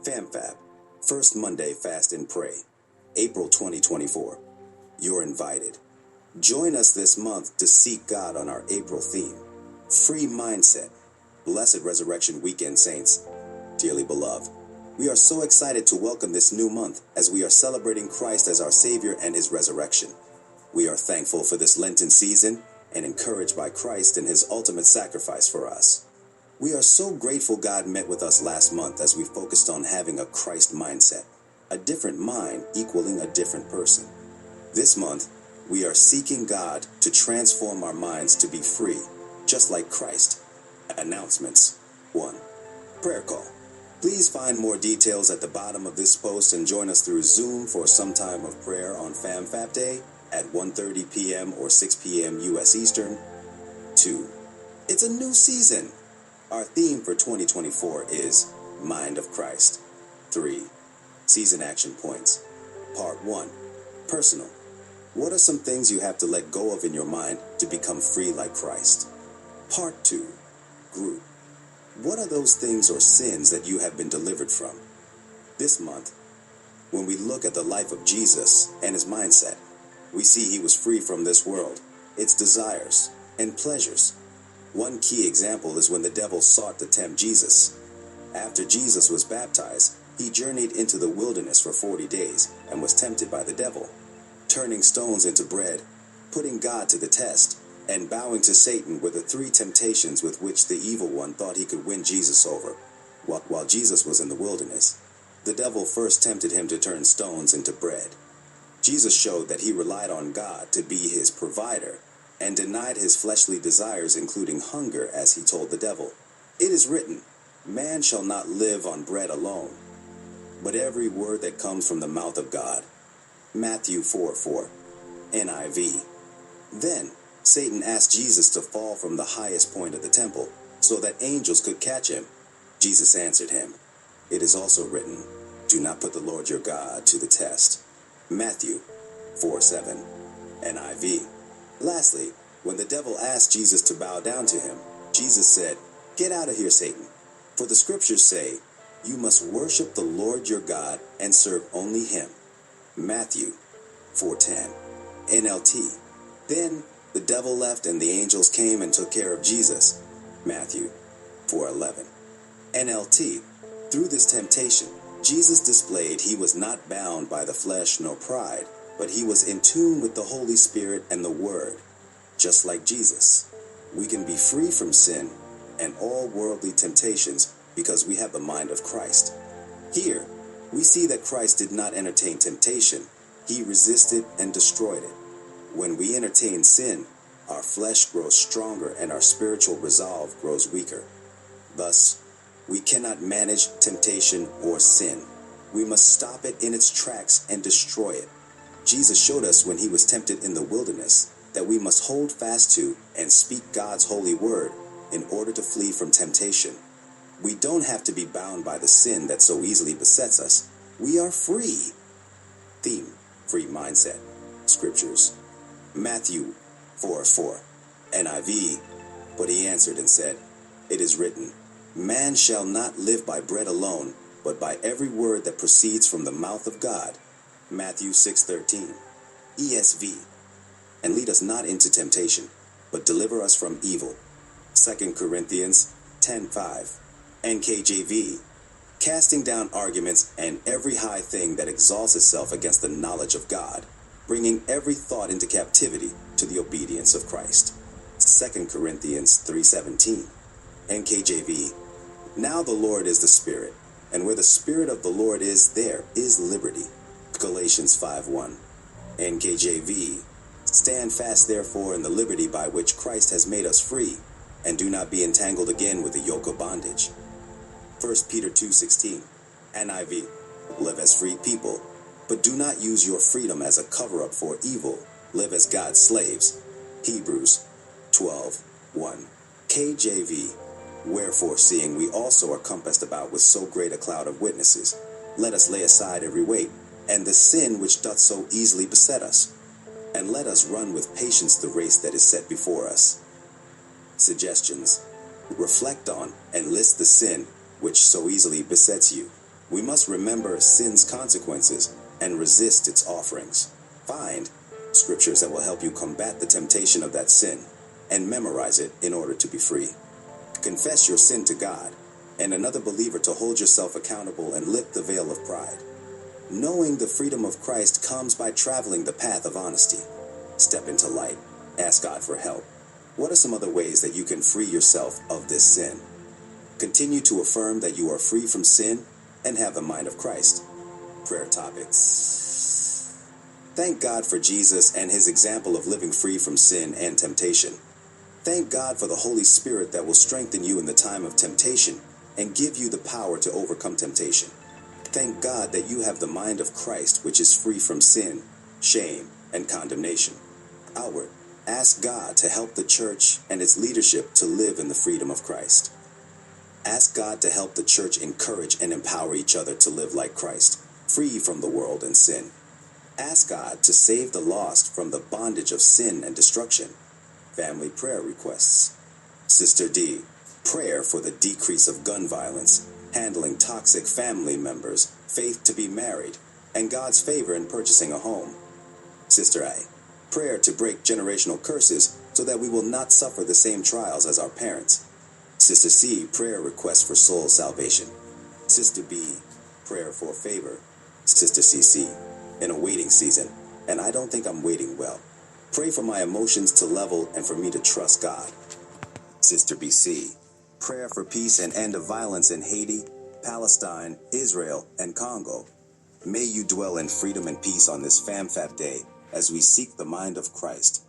Fmfap, First Monday Fast and Pray, April 2024. You're invited. Join us this month to seek God on our April theme, Free Mindset. Blessed Resurrection Weekend, saints. Dearly beloved, we are so excited to welcome this new month as we are celebrating Christ as our Savior and His resurrection. We are thankful for this Lenten season and encouraged by Christ and His ultimate sacrifice for us. We are so grateful God met with us last month as we focused on having a Christ mindset, a different mind equaling a different person. This month, we are seeking God to transform our minds to be free, just like Christ. Announcements. 1. Prayer call. Please find more details at the bottom of this post and join us through Zoom for some time of prayer on Fmfap Day at 1:30 p.m. or 6 p.m. U.S. Eastern. 2. It's a new season. Our theme for 2024 is Mind of Christ. 3. Season action points. Part 1. Personal. What are some things you have to let go of in your mind to become free like Christ? Part 2. Group. What are those things or sins that you have been delivered from? This month, when we look at the life of Jesus and His mindset, we see He was free from this world, its desires, and pleasures. One key example is when the devil sought to tempt Jesus. After Jesus was baptized, He journeyed into the wilderness for 40 days and was tempted by the devil, turning stones into bread, putting God to the test, and bowing to Satan were the three temptations with which the evil one thought he could win Jesus over. While Jesus was in the wilderness, the devil first tempted Him to turn stones into bread. Jesus showed that He relied on God to be His provider and denied His fleshly desires, including hunger, as He told the devil, "It is written, man shall not live on bread alone, but every word that comes from the mouth of God." Matthew 4:4, NIV. Then Satan asked Jesus to fall from the highest point of the temple so that angels could catch Him. Jesus answered him, "It is also written, do not put the Lord your God to the test." Matthew 4:7, NIV. Lastly, when the devil asked Jesus to bow down to him, Jesus said, "Get out of here, Satan, for the scriptures say, you must worship the Lord your God and serve only Him." Matthew 4:10, NLT. Then the devil left and the angels came and took care of Jesus. Matthew 4:11, NLT. Through this temptation, Jesus displayed He was not bound by the flesh nor pride, but He was in tune with the Holy Spirit and the Word. Just like Jesus, we can be free from sin and all worldly temptations because we have the mind of Christ. Here, we see that Christ did not entertain temptation. He resisted and destroyed it. When we entertain sin, our flesh grows stronger and our spiritual resolve grows weaker. Thus, we cannot manage temptation or sin. We must stop it in its tracks and destroy it. Jesus showed us when He was tempted in the wilderness that we must hold fast to and speak God's holy word in order to flee from temptation. We don't have to be bound by the sin that so easily besets us. We are free. Theme, free mindset. Scriptures. Matthew 4:4, NIV. But He answered and said, "It is written, man shall not live by bread alone, but by every word that proceeds from the mouth of God." Matthew 6:13, ESV. And lead us not into temptation, but deliver us from evil. 2 Corinthians 10:5, NKJV. Casting down arguments and every high thing that exalts itself against the knowledge of God, bringing every thought into captivity to the obedience of Christ. 2 Corinthians 3:17, NKJV. Now the Lord is the Spirit, and where the Spirit of the Lord is, there is liberty. Galatians 5:1, NKJV. Stand fast therefore in the liberty by which Christ has made us free, and do not be entangled again with the yoke of bondage. 1 Peter 2:16, NIV. Live as free people, but do not use your freedom as a cover-up for evil. Live as God's slaves. Hebrews 12:1, KJV. Wherefore, seeing we also are compassed about with so great a cloud of witnesses, let us lay aside every weight, and the sin which doth so easily beset us, and let us run with patience the race that is set before us. Suggestions. Reflect on and list the sin which so easily besets you. We must remember sin's consequences and resist its offerings. Find scriptures that will help you combat the temptation of that sin and memorize it in order to be free. Confess your sin to God and another believer to hold yourself accountable and lift the veil of pride. Knowing the freedom of Christ comes by traveling the path of honesty. Step into light. Ask God for help. What are some other ways that you can free yourself of this sin? Continue to affirm that you are free from sin and have the mind of Christ. Prayer topics. Thank God for Jesus and his example of living free from sin and temptation. Thank God for the Holy Spirit that will strengthen you in the time of temptation and give you the power to overcome temptation. Thank God that you have the mind of Christ, which is free from sin, shame, and condemnation. Outward, ask God to help the church and its leadership to live in the freedom of Christ. Ask God to help the church encourage and empower each other to live like Christ, free from the world and sin. Ask God to save the lost from the bondage of sin and destruction. Family prayer requests. Sister D, prayer for the decrease of gun violence, handling toxic family members, faith to be married, and God's favor in purchasing a home. Sister A, prayer to break generational curses so that we will not suffer the same trials as our parents. Sister C, prayer request for soul salvation. Sister B, prayer for favor. Sister CC, in a waiting season, and I don't think I'm waiting well. Pray for my emotions to level and for me to trust God. Sister BC, prayer for peace and end of violence in Haiti, Palestine, Israel, and Congo. May you dwell in freedom and peace on this Fmfap day as we seek the mind of Christ.